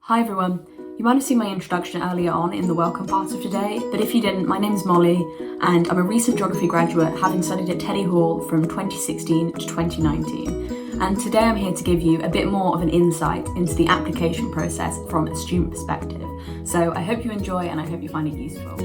Hi everyone. You might have seen my introduction earlier on in the welcome part of today, but if you didn't, my name's Molly and I'm a recent geography graduate having studied at Teddy Hall from 2016 to 2019. And today I'm here to give you a bit more of an insight into the application process from a student perspective. So I hope you enjoy and I hope you find it useful.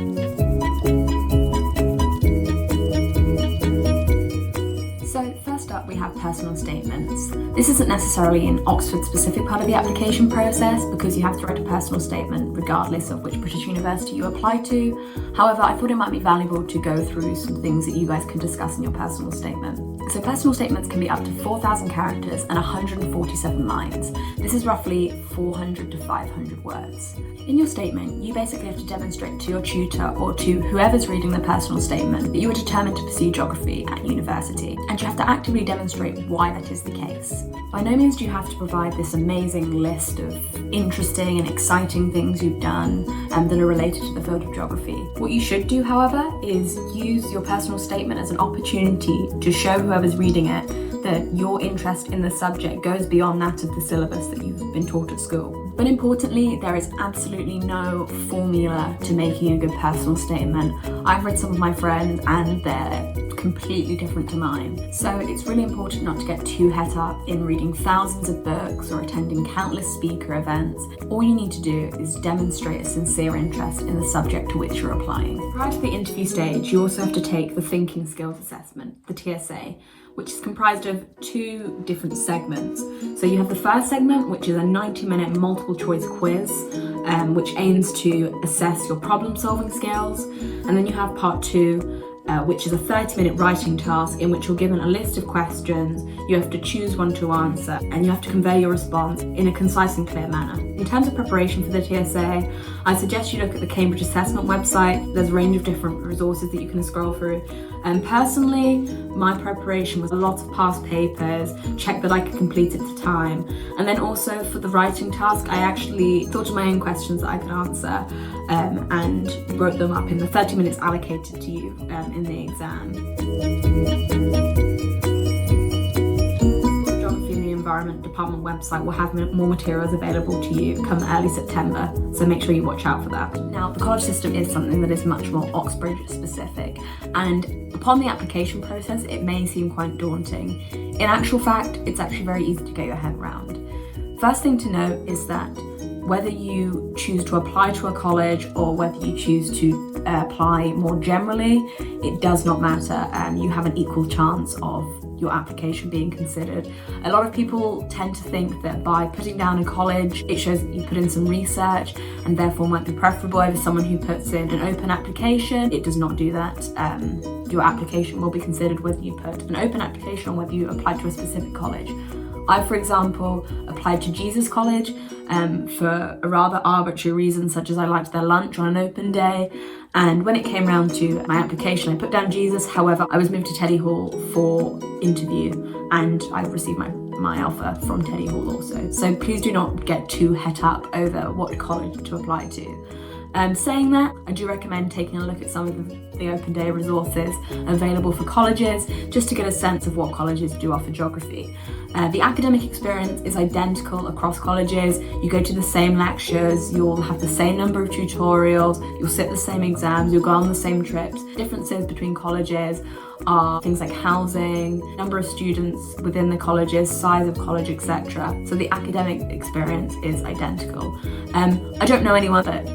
So first up we have personal statements. This isn't necessarily an Oxford specific part of the application process because you have to write a personal statement regardless of which British university you apply to. However, I thought it might be valuable to go through some things that you guys can discuss in your personal statement. So personal statements can be up to 4,000 characters and 147 lines. This is roughly 400 to 500 words. In your statement, you basically have to demonstrate to your tutor or to whoever's reading the personal statement that you are determined to pursue geography at university, and you have to actively demonstrate why that is the case. By no means do you have to provide this amazing list of interesting and exciting things you've done that are related to the field of geography. What you should do, however, is use your personal statement as an opportunity to show whoever's reading it that your interest in the subject goes beyond that of the syllabus that you've been taught at school. But importantly, there is absolutely no formula to making a good personal statement. I've read some of my friends and they're completely different to mine. So it's really important not to get too het up in reading thousands of books or attending countless speaker events. All you need to do is demonstrate a sincere interest in the subject to which you're applying. Prior to the interview stage, you also have to take the Thinking Skills Assessment, the TSA, which is comprised of two different segments. So you have the first segment, which is a 90-minute multiple choice quiz, which aims to assess your problem solving skills. And then you have part two, which is a 30-minute writing task in which you're given a list of questions, you have to choose one to answer, and you have to convey your response in a concise and clear manner. In terms of preparation for the TSA, I suggest you look at the Cambridge Assessment website. There's a range of different resources that you can scroll through. And personally, my preparation was a lot of past papers, check that I could complete it to time. And then also for the writing task, I actually thought of my own questions that I could answer and wrote them up in the 30 minutes allocated to you in the exam. Geography and the Environment Department website will have more materials available to you come early September, so make sure you watch out for that. Now, the college system is something that is much more Oxbridge specific, and upon the application process, it may seem quite daunting. In actual fact, it's actually very easy to get your head around. First thing to note is that whether you choose to apply to a college or whether you choose to apply more generally, it does not matter. You have an equal chance of your application being considered. A lot of people tend to think that by putting down a college, it shows that you put in some research and therefore might be preferable over someone who puts in an open application. It does not do that. Your application will be considered whether you put an open application or whether you apply to a specific college. I, for example, applied to Jesus College for a rather arbitrary reason, such as I liked their lunch on an open day. And when it came round to my application, I put down Jesus. However, I was moved to Teddy Hall for interview and I received my offer from Teddy Hall also. So please do not get too het up over what college to apply to. Saying that, I do recommend taking a look at some of the open day resources available for colleges just to get a sense of what colleges do offer geography. The academic experience is identical across colleges. You go to the same lectures, you'll have the same number of tutorials, you'll sit the same exams, you'll go on the same trips. Differences between colleges are things like housing, number of students within the colleges, size of college, etc. So the academic experience is identical. I don't know anyone that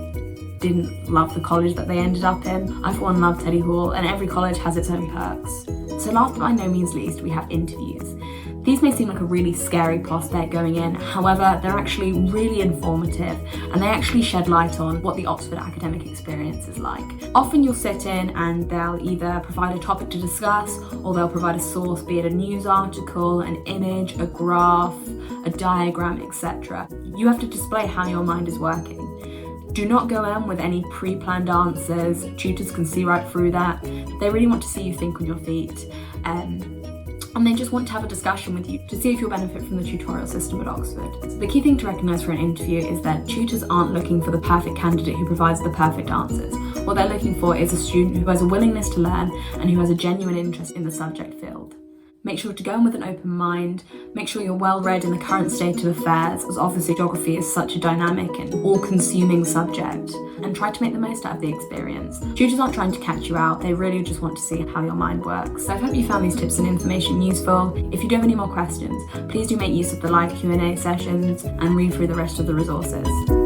didn't love the college that they ended up in. I for one love Teddy Hall, and every college has its own perks. So last but by no means least, we have interviews. These may seem like a really scary prospect going in, however, they're actually really informative and they actually shed light on what the Oxford academic experience is like. Often you'll sit in and they'll either provide a topic to discuss or they'll provide a source, be it a news article, an image, a graph, a diagram, etc. You have to display how your mind is working. Do not go in with any pre-planned answers. Tutors can see right through that. They really want to see you think on your feet. And they just want to have a discussion with you to see if you'll benefit from the tutorial system at Oxford. So the key thing to recognise for an interview is that tutors aren't looking for the perfect candidate who provides the perfect answers. What they're looking for is a student who has a willingness to learn and who has a genuine interest in the subject field. Make sure to go in with an open mind, make sure you're well read in the current state of affairs, as obviously geography is such a dynamic and all-consuming subject, and try to make the most out of the experience. Tutors aren't trying to catch you out, they really just want to see how your mind works. So I hope you found these tips and information useful. If you do have any more questions, please do make use of the live Q&A sessions and read through the rest of the resources.